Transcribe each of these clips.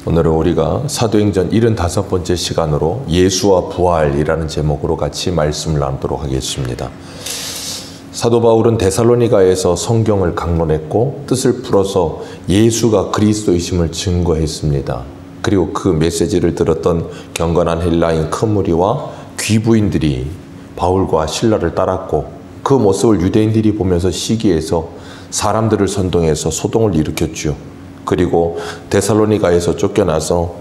오늘은 우리가 사도행전 75번째 시간으로 예수와 부활이라는 제목으로 같이 말씀을 나누도록 하겠습니다. 사도 바울은 데살로니가에서 성경을 강론했고 뜻을 풀어서 예수가 그리스도이심을 증거했습니다. 그리고 그 메시지를 들었던 경건한 헬라인 큰 무리와 귀부인들이 바울과 실라를 따랐고 그 모습을 유대인들이 보면서 시기해서 사람들을 선동해서 소동을 일으켰죠. 그리고 데살로니가에서 쫓겨나서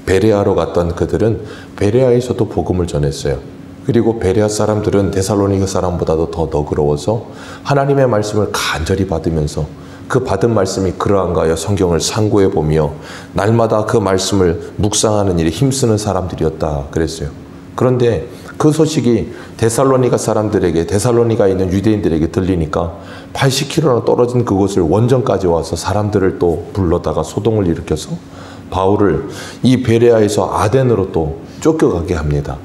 베레아로 갔던 그들은 베레아에서도 복음을 전했어요. 그리고 베레아 사람들은 데살로니가 사람보다도 더 너그러워서 하나님의 말씀을 간절히 받으면서 그 받은 말씀이 그러한가 하여 성경을 상고해 보며 날마다 그 말씀을 묵상하는 일에 힘쓰는 사람들이었다 그랬어요. 그런데 그 소식이 데살로니가 사람들에게, 데살로니가에 있는 유대인들에게 들리니까 80km나 떨어진 그곳을 원정까지 와서 사람들을 또 불러다가 소동을 일으켜서 바울을 이 베레아에서 아덴으로 또 쫓겨가게 합니다.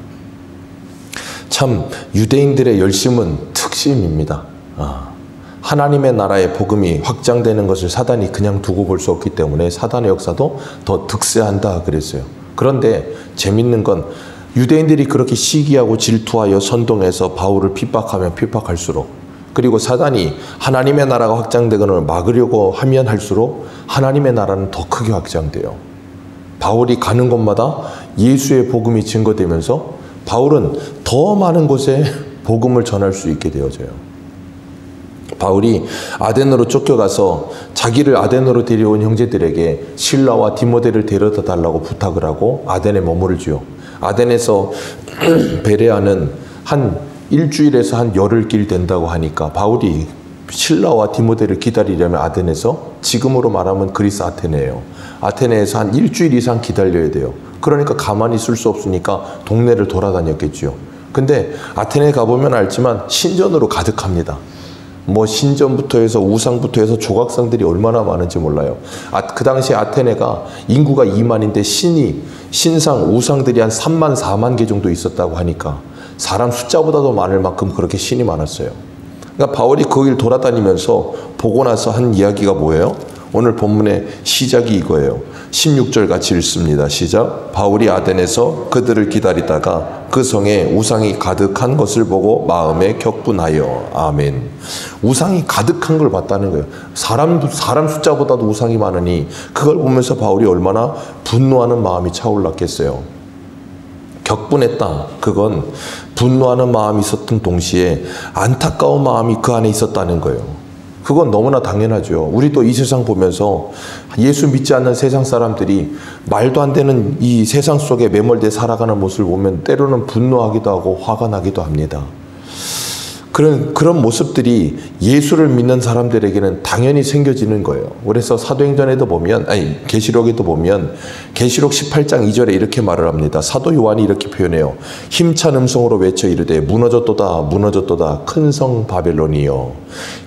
참 유대인들의 열심은 특심입니다. 하나님의 나라의 복음이 확장되는 것을 사단이 그냥 두고 볼 수 없기 때문에 사단의 역사도 더 득세한다 그랬어요. 그런데 재밌는 건 유대인들이 그렇게 시기하고 질투하여 선동해서 바울을 핍박하면 핍박할수록, 그리고 사단이 하나님의 나라가 확장되거나 막으려고 하면 할수록 하나님의 나라는 더 크게 확장돼요. 바울이 가는 곳마다 예수의 복음이 증거되면서 바울은 더 많은 곳에 복음을 전할 수 있게 되어져요. 바울이 아덴으로 쫓겨가서 자기를 아덴으로 데려온 형제들에게 실라와 디모데를 데려다 달라고 부탁을 하고 아덴에 머무르지요. 아덴에서 베레아는 한 일주일에서 한 열흘 길 된다고 하니까 바울이 실라와 디모데를 기다리려면 아덴에서, 지금으로 말하면 그리스 아테네예요. 아테네에서 한 일주일 이상 기다려야 돼요. 그러니까 가만히 있을 수 없으니까 동네를 돌아다녔겠죠. 근데 아테네에 가보면 알지만 신전으로 가득합니다. 뭐 신전부터 해서 우상부터 해서 조각상들이 얼마나 많은지 몰라요. 그 당시 아테네가 인구가 2만인데 신상, 우상들이 한 3만, 4만 개 정도 있었다고 하니까 사람 숫자보다도 많을 만큼 그렇게 신이 많았어요. 그러니까 바울이 거길 돌아다니면서 보고 나서 한 이야기가 뭐예요? 오늘 본문의 시작이 이거예요. 16절 같이 읽습니다. 시작. 바울이 아덴에서 그들을 기다리다가 그 성에 우상이 가득한 것을 보고 마음에 격분하여. 아멘. 우상이 가득한 걸 봤다는 거예요. 사람 숫자보다도 우상이 많으니 그걸 보면서 바울이 얼마나 분노하는 마음이 차올랐겠어요. 격분했다. 그건 분노하는 마음이 있었던 동시에 안타까운 마음이 그 안에 있었다는 거예요. 그건 너무나 당연하죠. 우리도 이 세상 보면서 예수 믿지 않는 세상 사람들이 말도 안 되는 이 세상 속에 매몰돼 살아가는 모습을 보면 때로는 분노하기도 하고 화가 나기도 합니다. 그런 모습들이 예수를 믿는 사람들에게는 당연히 생겨지는 거예요. 그래서 사도행전에도 보면, 계시록에도 보면 계시록 18장 2절에 이렇게 말을 합니다. 사도 요한이 이렇게 표현해요. 힘찬 음성으로 외쳐 이르되 무너졌도다 무너졌도다 큰 성 바벨론이여,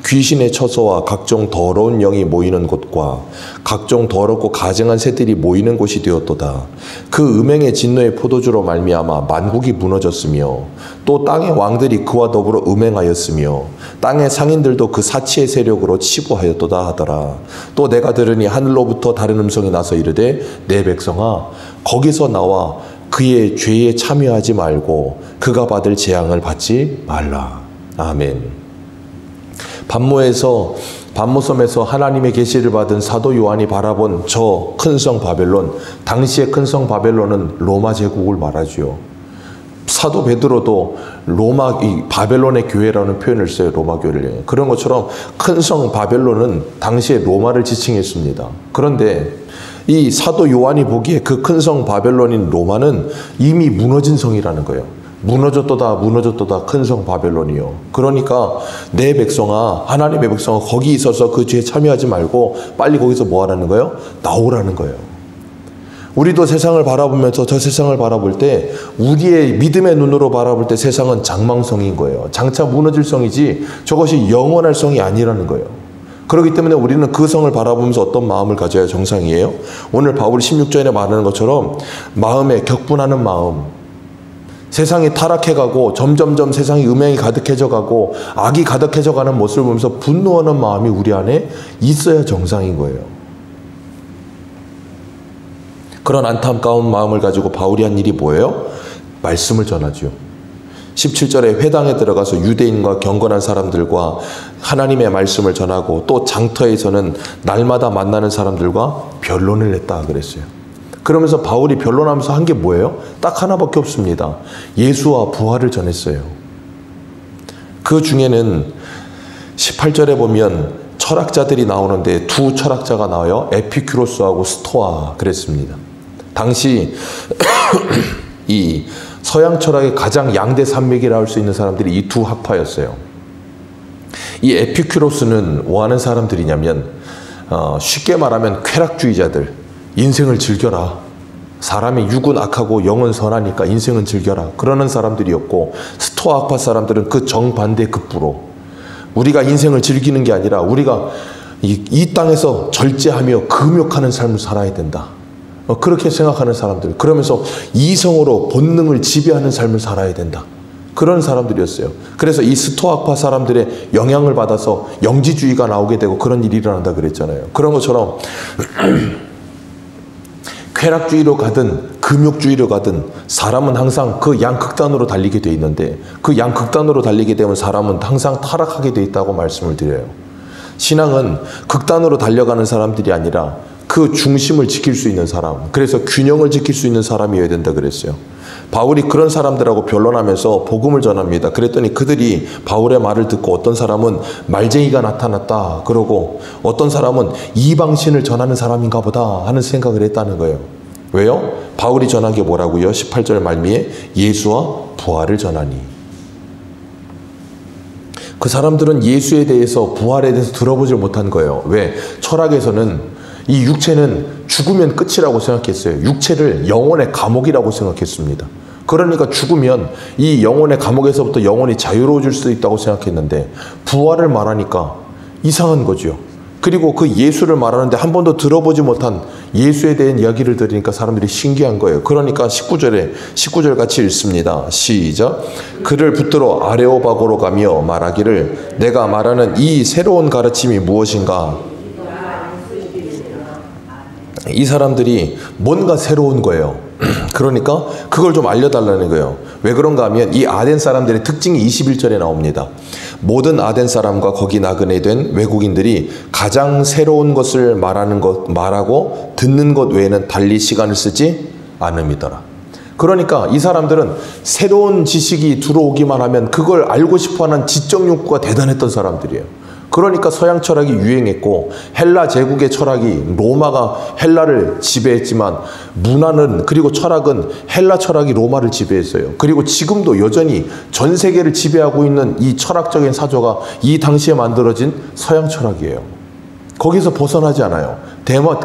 귀신의 처소와 각종 더러운 영이 모이는 곳과 각종 더럽고 가증한 새들이 모이는 곳이 되었도다. 그 음행의 진노의 포도주로 말미암아 만국이 무너졌으며 또 땅의 왕들이 그와 더불어 음행하였으며 땅의 상인들도 그 사치의 세력으로 치부하였도다 하더라. 또 내가 들으니 하늘로부터 다른 음성이 나서 이르되 내 백성아 거기서 나와 그의 죄에 참여하지 말고 그가 받을 재앙을 받지 말라. 아멘. 반모섬에서 하나님의 계시를 받은 사도 요한이 바라본 저 큰 성 바벨론, 당시의 큰 성 바벨론은 로마 제국을 말하죠. 사도 베드로도 바벨론의 교회라는 표현을 써요. 로마 교회를. 그런 것처럼 큰 성 바벨론은 당시에 로마를 지칭했습니다. 그런데 이 사도 요한이 보기에 그 큰 성 바벨론인 로마는 이미 무너진 성이라는 거예요. 무너졌도다 무너졌도다 큰 성 바벨론이요. 그러니까 내 백성아, 하나님의 백성아 거기 있어서 그 죄에 참여하지 말고 빨리 거기서 뭐 하라는 거예요? 나오라는 거예요. 우리도 세상을 바라보면서 저 세상을 바라볼 때 우리의 믿음의 눈으로 바라볼 때 세상은 장망성인 거예요. 장차 무너질 성이지 저것이 영원할 성이 아니라는 거예요. 그렇기 때문에 우리는 그 성을 바라보면서 어떤 마음을 가져야 정상이에요? 오늘 바울 16절에 말하는 것처럼 마음에 격분하는 마음, 세상이 타락해가고 점점점 세상이 음행이 가득해져가고 악이 가득해져가는 모습을 보면서 분노하는 마음이 우리 안에 있어야 정상인 거예요. 그런 안타까운 마음을 가지고 바울이 한 일이 뭐예요? 말씀을 전하죠. 17절에 회당에 들어가서 유대인과 경건한 사람들과 하나님의 말씀을 전하고, 또 장터에서는 날마다 만나는 사람들과 변론을 했다 그랬어요. 그러면서 바울이 변론하면서 한 게 뭐예요? 딱 하나밖에 없습니다. 예수와 부활을 전했어요. 그 중에는 18절에 보면 철학자들이 나오는데 두 철학자가 나와요. 에피큐로스하고 스토아 그랬습니다. 당시 이 서양 철학의 가장 양대 산맥이라 할 수 있는 사람들이 이 두 학파였어요. 이 에피큐로스는 뭐 하는 사람들이냐면 쉽게 말하면 쾌락주의자들, 인생을 즐겨라. 사람의 육은 악하고 영은 선하니까 인생은 즐겨라. 그러는 사람들이었고, 스토아 학파 사람들은 그 정반대 급부로 우리가 인생을 즐기는 게 아니라 우리가 이 땅에서 절제하며 금욕하는 삶을 살아야 된다. 그렇게 생각하는 사람들. 그러면서 이성으로 본능을 지배하는 삶을 살아야 된다. 그런 사람들이었어요. 그래서 이 스토아파 사람들의 영향을 받아서 영지주의가 나오게 되고 그런 일이 일어난다 그랬잖아요. 그런 것처럼 쾌락주의로 가든 금욕주의로 가든 사람은 항상 그 양극단으로 달리게 돼 있는데, 그 양극단으로 달리게 되면 사람은 항상 타락하게 돼 있다고 말씀을 드려요. 신앙은 극단으로 달려가는 사람들이 아니라 그 중심을 지킬 수 있는 사람, 그래서 균형을 지킬 수 있는 사람이어야 된다 그랬어요. 바울이 그런 사람들하고 변론하면서 복음을 전합니다. 그랬더니 그들이 바울의 말을 듣고 어떤 사람은 말쟁이가 나타났다 그러고, 어떤 사람은 이방신을 전하는 사람인가 보다 하는 생각을 했다는 거예요. 왜요? 바울이 전한 게 뭐라고요? 18절 말미에 예수와 부활을 전하니. 그 사람들은 예수에 대해서, 부활에 대해서 들어보질 못한 거예요. 왜? 철학에서는 이 육체는 죽으면 끝이라고 생각했어요. 육체를 영혼의 감옥이라고 생각했습니다. 그러니까 죽으면 이 영혼의 감옥에서부터 영혼이 자유로워질 수 있다고 생각했는데, 부활을 말하니까 이상한 거죠. 그리고 그 예수를 말하는데 한 번도 들어보지 못한 예수에 대한 이야기를 들으니까 사람들이 신기한 거예요. 그러니까 19절 같이 읽습니다. 시작. 그를 붙들어 아레오바고로 가며 말하기를, 내가 말하는 이 새로운 가르침이 무엇인가? 이 사람들이 뭔가 새로운 거예요. 그러니까 그걸 좀 알려달라는 거예요. 왜 그런가 하면 이 아덴 사람들의 특징이 21절에 나옵니다. 모든 아덴 사람과 거기 나그네 된 외국인들이 가장 새로운 것을 말하고 듣는 것 외에는 달리 시간을 쓰지 않음이더라. 그러니까 이 사람들은 새로운 지식이 들어오기만 하면 그걸 알고 싶어하는 지적 욕구가 대단했던 사람들이에요. 그러니까 서양 철학이 유행했고, 헬라 제국의 철학이, 로마가 헬라를 지배했지만 문화는, 그리고 철학은 헬라 철학이 로마를 지배했어요. 그리고 지금도 여전히 전 세계를 지배하고 있는 이 철학적인 사조가 이 당시에 만들어진 서양 철학이에요. 거기서 벗어나지 않아요.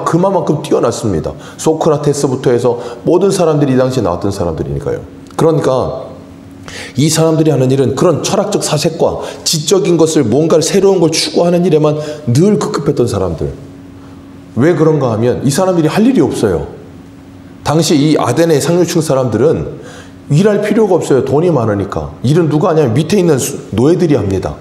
그만큼 뛰어났습니다. 소크라테스부터 해서 모든 사람들이 이 당시에 나왔던 사람들이니까요. 그러니까 이 사람들이 하는 일은 그런 철학적 사색과 지적인 것을, 뭔가를 새로운 걸 추구하는 일에만 늘 급급했던 사람들. 왜 그런가 하면 이 사람들이 할 일이 없어요. 당시 이 아덴의 상류층 사람들은 일할 필요가 없어요. 돈이 많으니까. 일은 누가 하냐면 밑에 있는 노예들이 합니다.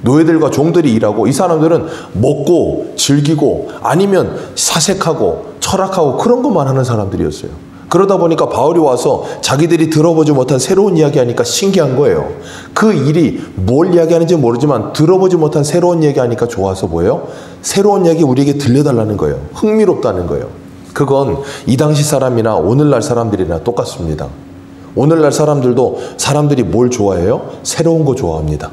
노예들과 종들이 일하고, 이 사람들은 먹고 즐기고 아니면 사색하고 철학하고 그런 것만 하는 사람들이었어요. 그러다 보니까 바울이 와서 자기들이 들어보지 못한 새로운 이야기 하니까 신기한 거예요. 그 일이 뭘 이야기하는지 모르지만 들어보지 못한 새로운 이야기 하니까 좋아서 뭐예요? 새로운 이야기 우리에게 들려달라는 거예요. 흥미롭다는 거예요. 그건 이 당시 사람이나 오늘날 사람들이나 똑같습니다. 오늘날 사람들이 뭘 좋아해요? 새로운 거 좋아합니다.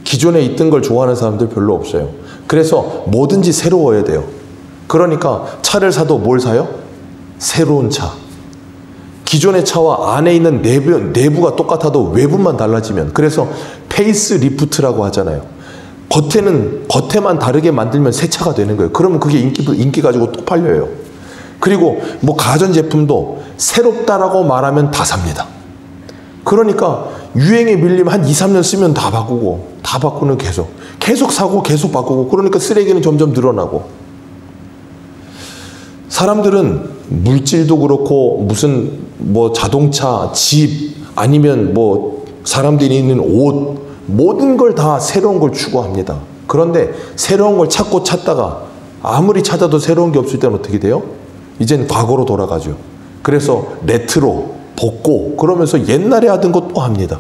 기존에 있던 걸 좋아하는 사람들 별로 없어요. 그래서 뭐든지 새로워야 돼요. 그러니까 차를 사도 뭘 사요? 새로운 차. 기존의 차와 안에 있는 내부가 똑같아도 외부만 달라지면, 그래서 페이스 리프트라고 하잖아요. 겉에만 다르게 만들면 새 차가 되는 거예요. 그러면 그게 인기 가지고 또 팔려요. 그리고 뭐 가전제품도 새롭다라고 말하면 다 삽니다. 그러니까 유행에 밀리면 한 2, 3년 쓰면 다 바꾸는 계속 사고 계속 바꾸고, 그러니까 쓰레기는 점점 늘어나고. 사람들은 물질도 그렇고 무슨 뭐 자동차, 집, 아니면 뭐 사람들이 있는 옷, 모든 걸 다 새로운 걸 추구합니다. 그런데 새로운 걸 찾다가 아무리 찾아도 새로운 게 없을 때는 어떻게 돼요? 이젠 과거로 돌아가죠. 그래서 레트로, 복고 그러면서 옛날에 하던 것 또 합니다.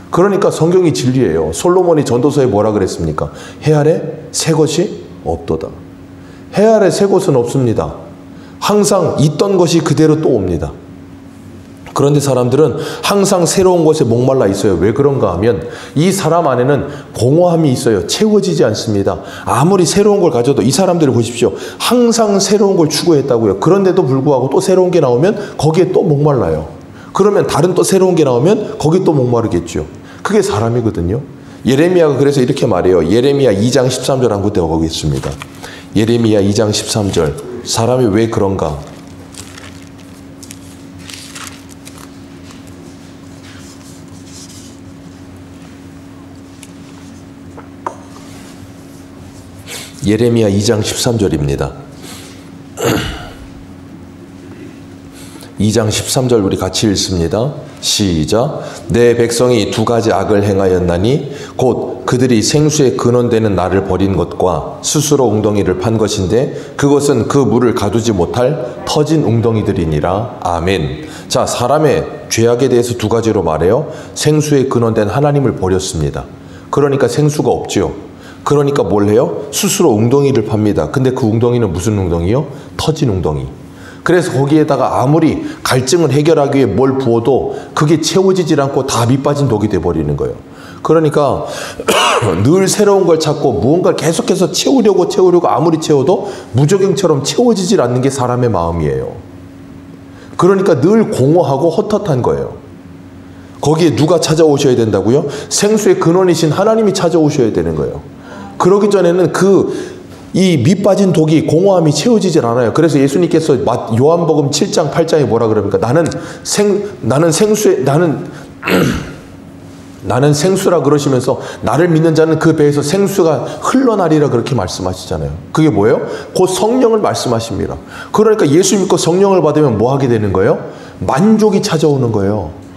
그러니까 성경이 진리예요. 솔로몬이 전도서에 뭐라 그랬습니까? 해 아래 새 것이 없도다. 해 아래 새 것은 없습니다. 항상 있던 것이 그대로 또 옵니다. 그런데 사람들은 항상 새로운 것에 목말라 있어요. 왜 그런가 하면 이 사람 안에는 공허함이 있어요. 채워지지 않습니다. 아무리 새로운 걸 가져도 이 사람들을 보십시오. 항상 새로운 걸 추구했다고요. 그런데도 불구하고 또 새로운 게 나오면 거기에 또 목말라요. 그러면 다른 또 새로운 게 나오면 거기에 또 목마르겠죠. 그게 사람이거든요. 예레미야가 그래서 이렇게 말해요. 예레미야 2장 13절 한 군데 가보겠습니다. 예레미야 2장 13절. 사람이 왜 그런가? 예레미야 2장 13절입니다. 2장 13절 우리 같이 읽습니다. 시작. 내 백성이 두 가지 악을 행하였나니 곧 그들이 생수의 근원되는 나를 버린 것과 스스로 웅덩이를 판 것인데 그것은 그 물을 가두지 못할 터진 웅덩이들이니라. 아멘. 자, 사람의 죄악에 대해서 두 가지로 말해요. 생수의 근원된 하나님을 버렸습니다. 그러니까 생수가 없지요. 그러니까 뭘 해요? 스스로 웅덩이를 팝니다. 근데 그 웅덩이는 무슨 웅덩이요? 터진 웅덩이. 그래서 거기에다가 아무리 갈증을 해결하기 위해 뭘 부어도 그게 채워지질 않고 다 밑빠진 독이 돼버리는 거예요. 그러니까 늘 새로운 걸 찾고 무언가를 계속해서 채우려고 아무리 채워도 무조경처럼 채워지질 않는 게 사람의 마음이에요. 그러니까 늘 공허하고 헛헛한 거예요. 거기에 누가 찾아오셔야 된다고요? 생수의 근원이신 하나님이 찾아오셔야 되는 거예요. 그러기 전에는 이 밑빠진 독이 공허함이 채워지질 않아요. 그래서 예수님께서 요한복음 7장 8장에 뭐라 그럽니까? 나는 생수라 그러시면서 나를 믿는 자는 그 배에서 생수가 흘러나리라 그렇게 말씀하시잖아요. 그게 뭐예요? 곧 성령을 말씀하십니다. 그러니까 예수 믿고 성령을 받으면 뭐 하게 되는 거예요? 만족이 찾아오는 거예요.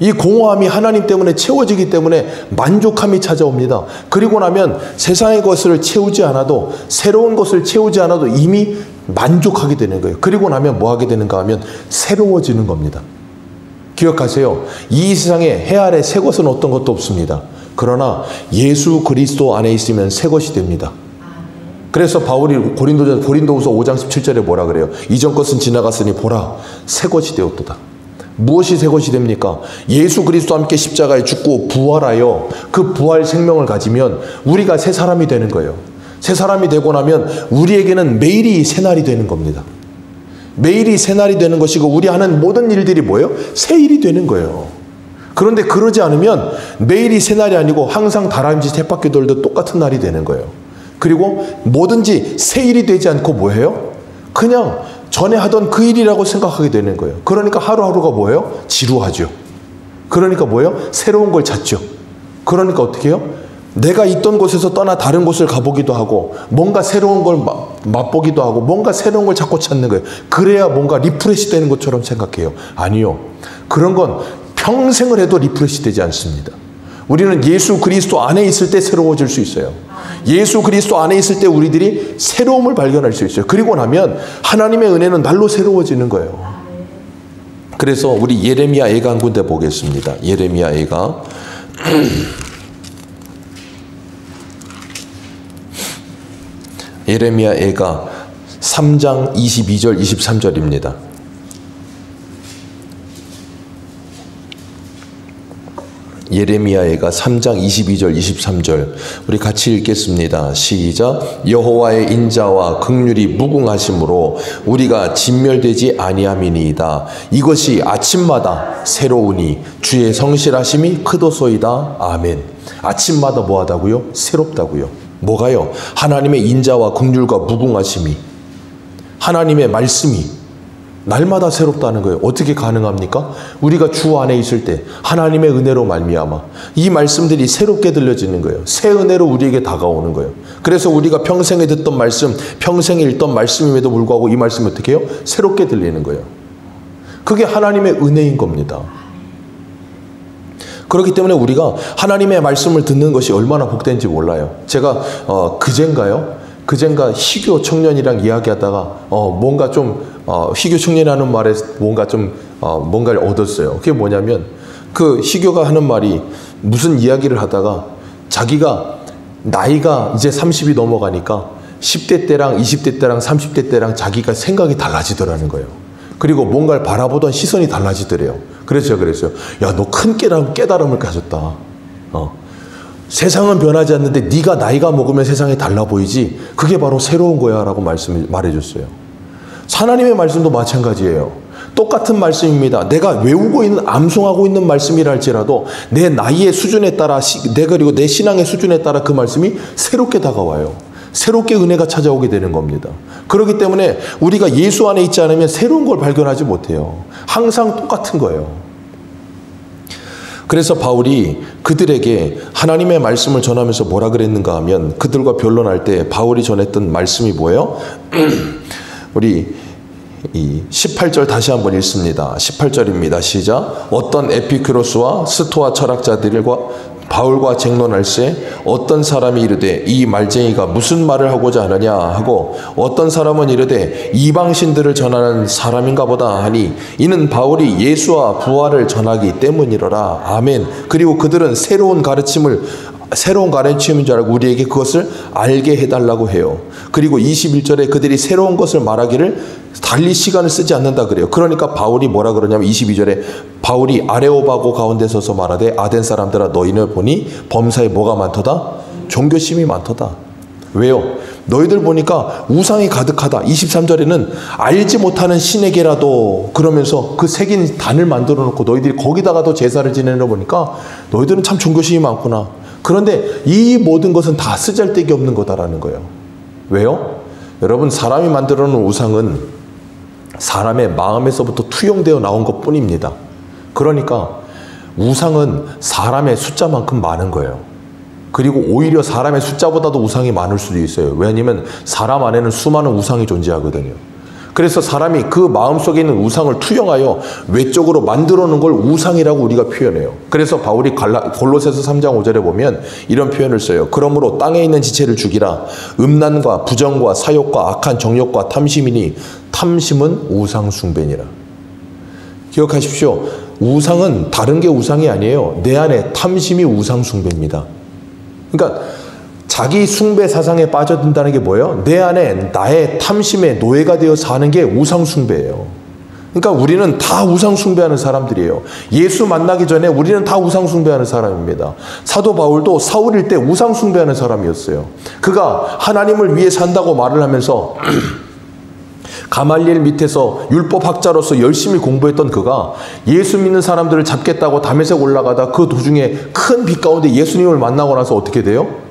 이 공허함이 하나님 때문에 채워지기 때문에 만족함이 찾아옵니다. 그리고 나면 세상의 것을 채우지 않아도 새로운 것을 채우지 않아도 이미 만족하게 되는 거예요. 그리고 나면 뭐 하게 되는가 하면 새로워지는 겁니다. 기억하세요. 이 세상에 해 아래 새 것은 어떤 것도 없습니다. 그러나 예수 그리스도 안에 있으면 새 것이 됩니다. 그래서 바울이 고린도후서 5장 17절에 뭐라 그래요? 이전 것은 지나갔으니 보라 새 것이 되었도다. 무엇이 새 것이 됩니까? 예수 그리스도와 함께 십자가에 죽고 부활하여 그 부활 생명을 가지면 우리가 새 사람이 되는 거예요. 새 사람이 되고 나면 우리에게는 매일이 새날이 되는 겁니다. 매일이 새날이 되는 것이고 우리 하는 모든 일들이 뭐예요? 새 일이 되는 거예요. 그런데 그러지 않으면 매일이 새날이 아니고 항상 다람쥐 쳇바퀴 돌도 똑같은 날이 되는 거예요. 그리고 뭐든지 새 일이 되지 않고 뭐예요? 그냥 전에 하던 그 일이라고 생각하게 되는 거예요. 그러니까 하루하루가 뭐예요? 지루하죠. 그러니까 뭐예요? 새로운 걸 찾죠. 그러니까 어떻게 해요? 내가 있던 곳에서 떠나 다른 곳을 가보기도 하고 뭔가 새로운 걸 맛보기도 하고 뭔가 새로운 걸 자꾸 찾는 거예요. 그래야 뭔가 리프레시 되는 것처럼 생각해요. 아니요. 그런 건 평생을 해도 리프레시 되지 않습니다. 우리는 예수 그리스도 안에 있을 때 새로워질 수 있어요. 예수 그리스도 안에 있을 때 우리들이 새로움을 발견할 수 있어요. 그리고 나면 하나님의 은혜는 날로 새로워지는 거예요. 그래서 우리 예레미야 애가 한 군데 보겠습니다. 예레미야 애가 예레미야 애가 3장 22절 23절입니다. 예레미야가 3장 22절 23절 우리 같이 읽겠습니다. 시작. 여호와의 인자와 긍휼이 무궁하심으로 우리가 진멸되지 아니함이니이다. 이것이 아침마다 새로우니 주의 성실하심이 크도소이다. 아멘. 아침마다 뭐하다고요? 새롭다고요. 뭐가요? 하나님의 인자와 긍휼과 무궁하심이, 하나님의 말씀이 날마다 새롭다는 거예요. 어떻게 가능합니까? 우리가 주 안에 있을 때 하나님의 은혜로 말미암아 이 말씀들이 새롭게 들려지는 거예요. 새 은혜로 우리에게 다가오는 거예요. 그래서 우리가 평생에 듣던 말씀, 평생에 읽던 말씀임에도 불구하고 이 말씀이 어떻게 해요? 새롭게 들리는 거예요. 그게 하나님의 은혜인 겁니다. 그렇기 때문에 우리가 하나님의 말씀을 듣는 것이 얼마나 복된지 몰라요. 제가 그젠가 희교 청년이랑 이야기하다가 뭔가 좀 희교 청년이라는 말에 뭔가 좀 뭔가를 얻었어요. 그게 뭐냐면 그 희교가 하는 말이 무슨 이야기를 하다가 자기가 나이가 이제 30이 넘어가니까 10대 때랑 20대 때랑 30대 때랑 자기가 생각이 달라지더라는 거예요. 그리고 뭔가를 바라보던 시선이 달라지더래요. 그래서 그랬어요. 야, 너 큰 깨달음을 가졌다. 세상은 변하지 않는데 네가 나이가 먹으면 세상이 달라 보이지. 그게 바로 새로운 거야 라고 말해줬어요. 하나님의 말씀도 마찬가지예요. 똑같은 말씀입니다. 내가 외우고 있는, 암송하고 있는 말씀이라 할지라도 내 나이의 수준에 따라, 그리고 내 신앙의 수준에 따라 그 말씀이 새롭게 다가와요. 새롭게 은혜가 찾아오게 되는 겁니다. 그렇기 때문에 우리가 예수 안에 있지 않으면 새로운 걸 발견하지 못해요. 항상 똑같은 거예요. 그래서 바울이 그들에게 하나님의 말씀을 전하면서 뭐라 그랬는가 하면 그들과 변론할 때 바울이 전했던 말씀이 뭐예요? 우리 이 18절 다시 한번 읽습니다. 18절입니다. 시작. 어떤 에피큐로스와 스토아 철학자들과 바울과 쟁론할세 어떤 사람이 이르되 이 말쟁이가 무슨 말을 하고자 하느냐 하고 어떤 사람은 이르되 이방신들을 전하는 사람인가 보다 하니 이는 바울이 예수와 부활을 전하기 때문이로라. 아멘. 그리고 그들은 새로운 가르침인 줄 알고 우리에게 그것을 알게 해달라고 해요. 그리고 21절에 그들이 새로운 것을 말하기를 달리 시간을 쓰지 않는다 그래요. 그러니까 바울이 뭐라 그러냐면 22절에 바울이 아레오바고 가운데 서서 말하되 아덴 사람들아 너희를 보니 범사에 뭐가 많도다? 종교심이 많도다. 왜요? 너희들 보니까 우상이 가득하다. 23절에는 알지 못하는 신에게라도 그러면서 그 새긴 단을 만들어 놓고 너희들이 거기다가도 제사를 지내는 거 보니까 너희들은 참 종교심이 많구나. 그런데 이 모든 것은 다 쓰잘데기 없는 거다라는 거예요. 왜요? 여러분, 사람이 만들어 놓은 우상은 사람의 마음에서부터 투영되어 나온 것 뿐입니다. 그러니까 우상은 사람의 숫자만큼 많은 거예요. 그리고 오히려 사람의 숫자보다도 우상이 많을 수도 있어요. 왜냐하면 사람 안에는 수많은 우상이 존재하거든요. 그래서 사람이 그 마음속에 있는 우상을 투영하여 외적으로 만들어 놓은 걸 우상이라고 우리가 표현해요. 그래서 바울이 골로새서 3장 5절에 보면 이런 표현을 써요. 그러므로 땅에 있는 지체를 죽이라. 음란과 부정과 사욕과 악한 정욕과 탐심이니 탐심은 우상 숭배니라. 기억하십시오. 우상은 다른 게 우상이 아니에요. 내 안에 탐심이 우상 숭배입니다. 그러니까 자기 숭배 사상에 빠져든다는 게 뭐예요? 내 안에 나의 탐심의 노예가 되어 사는 게 우상 숭배예요. 그러니까 우리는 다 우상 숭배하는 사람들이에요. 예수 만나기 전에 우리는 다 우상 숭배하는 사람입니다. 사도 바울도 사울일 때 우상 숭배하는 사람이었어요. 그가 하나님을 위해 산다고 말을 하면서 가말리엘 밑에서 율법학자로서 열심히 공부했던 그가 예수 믿는 사람들을 잡겠다고 다메섹 올라가다 그 도중에 큰 빛 가운데 예수님을 만나고 나서 어떻게 돼요?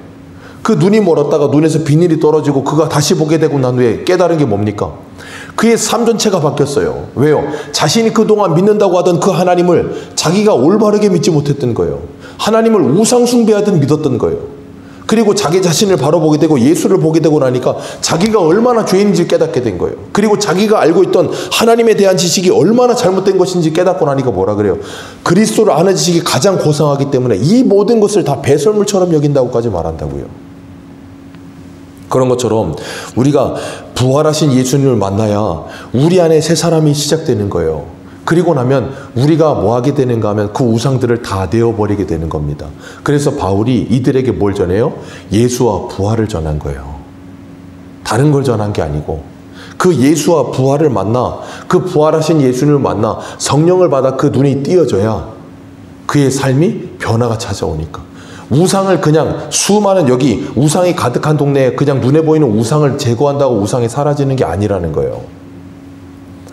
그 눈이 멀었다가 눈에서 비닐이 떨어지고 그가 다시 보게 되고 난 후에 깨달은 게 뭡니까? 그의 삶 전체가 바뀌었어요. 왜요? 자신이 그동안 믿는다고 하던 그 하나님을 자기가 올바르게 믿지 못했던 거예요. 하나님을 우상 숭배하듯 믿었던 거예요. 그리고 자기 자신을 바로 보게 되고 예수를 보게 되고 나니까 자기가 얼마나 죄인인지 깨닫게 된 거예요. 그리고 자기가 알고 있던 하나님에 대한 지식이 얼마나 잘못된 것인지 깨닫고 나니까 뭐라 그래요? 그리스도를 아는 지식이 가장 고상하기 때문에 이 모든 것을 다 배설물처럼 여긴다고까지 말한다고요. 그런 것처럼 우리가 부활하신 예수님을 만나야 우리 안에 새 사람이 시작되는 거예요. 그리고 나면 우리가 뭐 하게 되는가 하면 그 우상들을 다 내어버리게 되는 겁니다. 그래서 바울이 이들에게 뭘 전해요? 예수와 부활을 전한 거예요. 다른 걸 전한 게 아니고 그 예수와 부활을 만나, 그 부활하신 예수님을 만나 성령을 받아 그 눈이 띄어져야 그의 삶이 변화가 찾아오니까. 우상을 그냥 수많은 여기 우상이 가득한 동네에 그냥 눈에 보이는 우상을 제거한다고 우상이 사라지는 게 아니라는 거예요.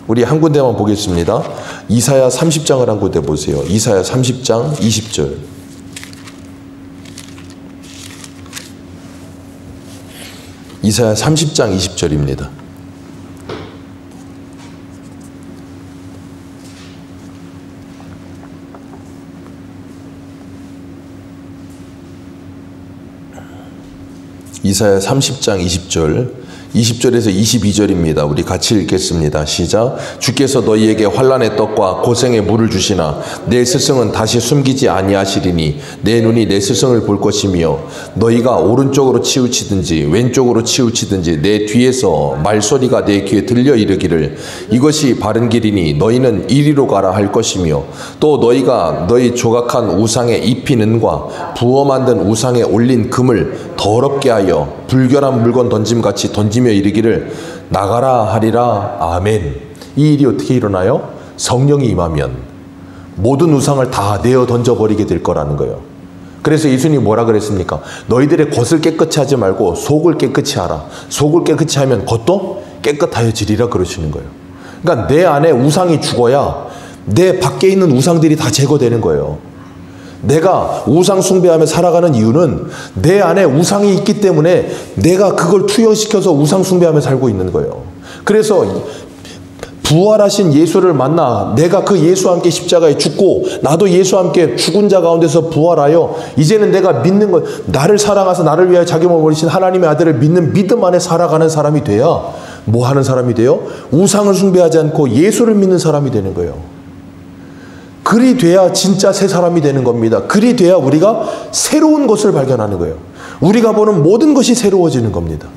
우리 한 군데만 보겠습니다. 이사야 30장을 한 군데 보세요. 이사야 30장 20절. 이사야 30장 20절입니다. 이사야 30장 20절 20절에서 22절입니다. 우리 같이 읽겠습니다. 시작. 주께서 너희에게 환난의 떡과 고생의 물을 주시나 내 스승은 다시 숨기지 아니하시리니 내 눈이 내 스승을 볼 것이며 너희가 오른쪽으로 치우치든지 왼쪽으로 치우치든지 내 뒤에서 말소리가 내 귀에 들려 이르기를 이것이 바른 길이니 너희는 이리로 가라 할 것이며 또 너희가 너희 조각한 우상에 입힌 은과 부어 만든 우상에 올린 금을 더럽게 하여 불결한 물건 던짐같이 던지며 이르기를 나가라 하리라. 아멘. 이 일이 어떻게 일어나요? 성령이 임하면 모든 우상을 다 내어 던져버리게 될 거라는 거예요. 그래서 예수님이 뭐라 그랬습니까? 너희들의 겉을 깨끗이 하지 말고 속을 깨끗이 하라. 속을 깨끗이 하면 겉도 깨끗하여지리라 그러시는 거예요. 그러니까 내 안에 우상이 죽어야 내 밖에 있는 우상들이 다 제거되는 거예요. 내가 우상 숭배하며 살아가는 이유는 내 안에 우상이 있기 때문에 내가 그걸 투영시켜서 우상 숭배하며 살고 있는 거예요. 그래서 부활하신 예수를 만나 내가 그 예수와 함께 십자가에 죽고 나도 예수와 함께 죽은 자 가운데서 부활하여 이제는 내가 믿는 것, 나를 사랑하사 나를 위하여 자기 몸을 버리신 하나님의 아들을 믿는 믿음 안에 살아가는 사람이 돼야 뭐 하는 사람이 돼요? 우상을 숭배하지 않고 예수를 믿는 사람이 되는 거예요. 그리 돼야 진짜 새 사람이 되는 겁니다. 그리 돼야 우리가 새로운 것을 발견하는 거예요. 우리가 보는 모든 것이 새로워지는 겁니다.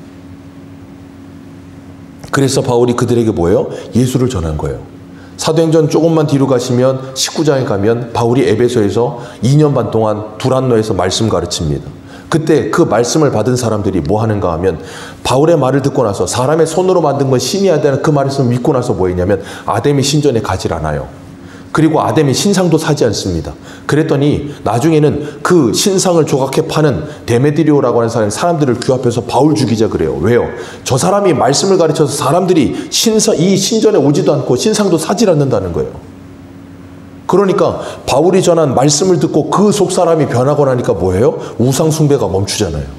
그래서 바울이 그들에게 뭐예요? 예수를 전한 거예요. 사도행전 조금만 뒤로 가시면 19장에 가면 바울이 에베소에서 2년 반 동안 두란노에서 말씀 가르칩니다. 그때 그 말씀을 받은 사람들이 뭐 하는가 하면 바울의 말을 듣고 나서 사람의 손으로 만든 건 신이어야 되는 그 말씀을 믿고 나서 뭐 했냐면 아담이 신전에 가질 않아요. 그리고 아담이 신상도 사지 않습니다. 그랬더니 나중에는 그 신상을 조각해 파는 데메드리오라고 하는 사람들을 규합해서 바울 죽이자 그래요. 왜요? 저 사람이 말씀을 가르쳐서 사람들이 이 신전에 오지도 않고 신상도 사질 않는다는 거예요. 그러니까 바울이 전한 말씀을 듣고 그 속 사람이 변하고 나니까 뭐예요? 우상 숭배가 멈추잖아요.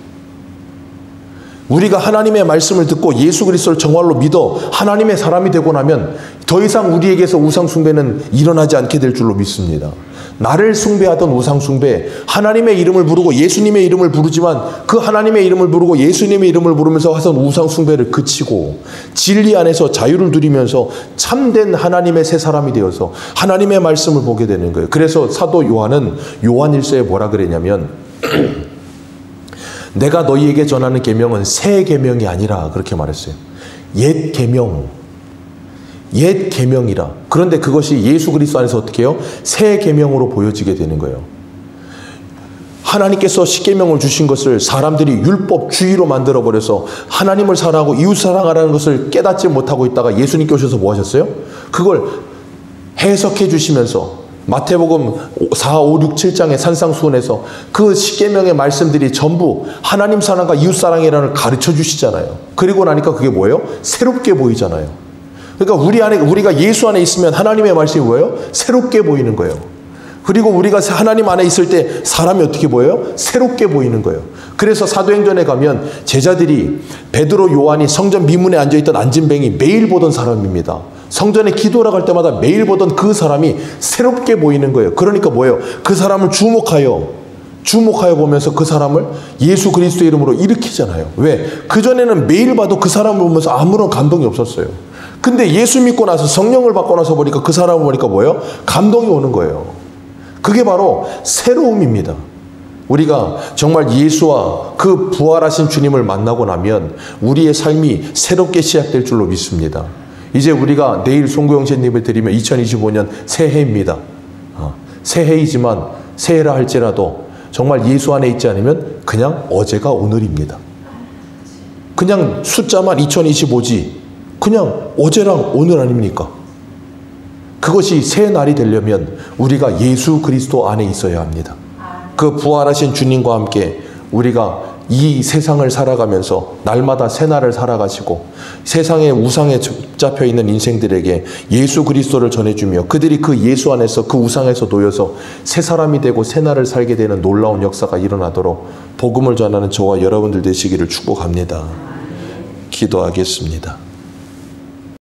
우리가 하나님의 말씀을 듣고 예수 그리스도를 정말로 믿어 하나님의 사람이 되고 나면 더 이상 우리에게서 우상 숭배는 일어나지 않게 될 줄로 믿습니다. 나를 숭배하던 우상 숭배, 하나님의 이름을 부르고 예수님의 이름을 부르지만 그 하나님의 이름을 부르고 예수님의 이름을 부르면서 하던 우상 숭배를 그치고 진리 안에서 자유를 누리면서 참된 하나님의 새 사람이 되어서 하나님의 말씀을 보게 되는 거예요. 그래서 사도 요한은 요한일서에 뭐라 그랬냐면 내가 너희에게 전하는 계명은 새 계명이 아니라 그렇게 말했어요. 옛 계명, 옛 계명이라. 그런데 그것이 예수 그리스도 안에서 어떻게 해요? 새 계명으로 보여지게 되는 거예요. 하나님께서 십계명을 주신 것을 사람들이 율법주의로 만들어버려서 하나님을 사랑하고 이웃 사랑하라는 것을 깨닫지 못하고 있다가 예수님께 오셔서 뭐 하셨어요? 그걸 해석해 주시면서 마태복음 4, 5, 6, 7장의 산상수훈에서 그 십계명의 말씀들이 전부 하나님 사랑과 이웃 사랑이라는 걸 가르쳐 주시잖아요. 그리고 나니까 그게 뭐예요? 새롭게 보이잖아요. 그러니까 우리가 예수 안에 있으면 하나님의 말씀이 뭐예요? 새롭게 보이는 거예요. 그리고 우리가 하나님 안에 있을 때 사람이 어떻게 보여요? 새롭게 보이는 거예요. 그래서 사도행전에 가면 제자들이 베드로, 요한이 성전 미문에 앉아있던 앉은뱅이 매일 보던 사람입니다. 성전에 기도하러 갈 때마다 매일 보던 그 사람이 새롭게 보이는 거예요. 그러니까 뭐예요? 그 사람을 주목하여 보면서 그 사람을 예수 그리스도의 이름으로 일으키잖아요. 왜? 그전에는 매일 봐도 그 사람을 보면서 아무런 감동이 없었어요. 근데 예수 믿고 나서 성령을 받고 나서 보니까 그 사람을 보니까 뭐예요? 감동이 오는 거예요. 그게 바로 새로움입니다. 우리가 정말 예수와 그 부활하신 주님을 만나고 나면 우리의 삶이 새롭게 시작될 줄로 믿습니다. 이제 우리가 내일 송구영신 예배 드리면 2025년 새해입니다. 새해이지만 새해라 할지라도 정말 예수 안에 있지 않으면 그냥 어제가 오늘입니다. 그냥 숫자만 2025지 그냥 어제랑 오늘 아닙니까? 그것이 새 날이 되려면 우리가 예수 그리스도 안에 있어야 합니다. 그 부활하신 주님과 함께 우리가 이 세상을 살아가면서 날마다 새날을 살아가시고 세상의 우상에 잡혀 있는 인생들에게 예수 그리스도를 전해주며 그들이 그 예수 안에서 그 우상에서 놓여서 새 사람이 되고 새날을 살게 되는 놀라운 역사가 일어나도록 복음을 전하는 저와 여러분들 되시기를 축복합니다. 기도하겠습니다.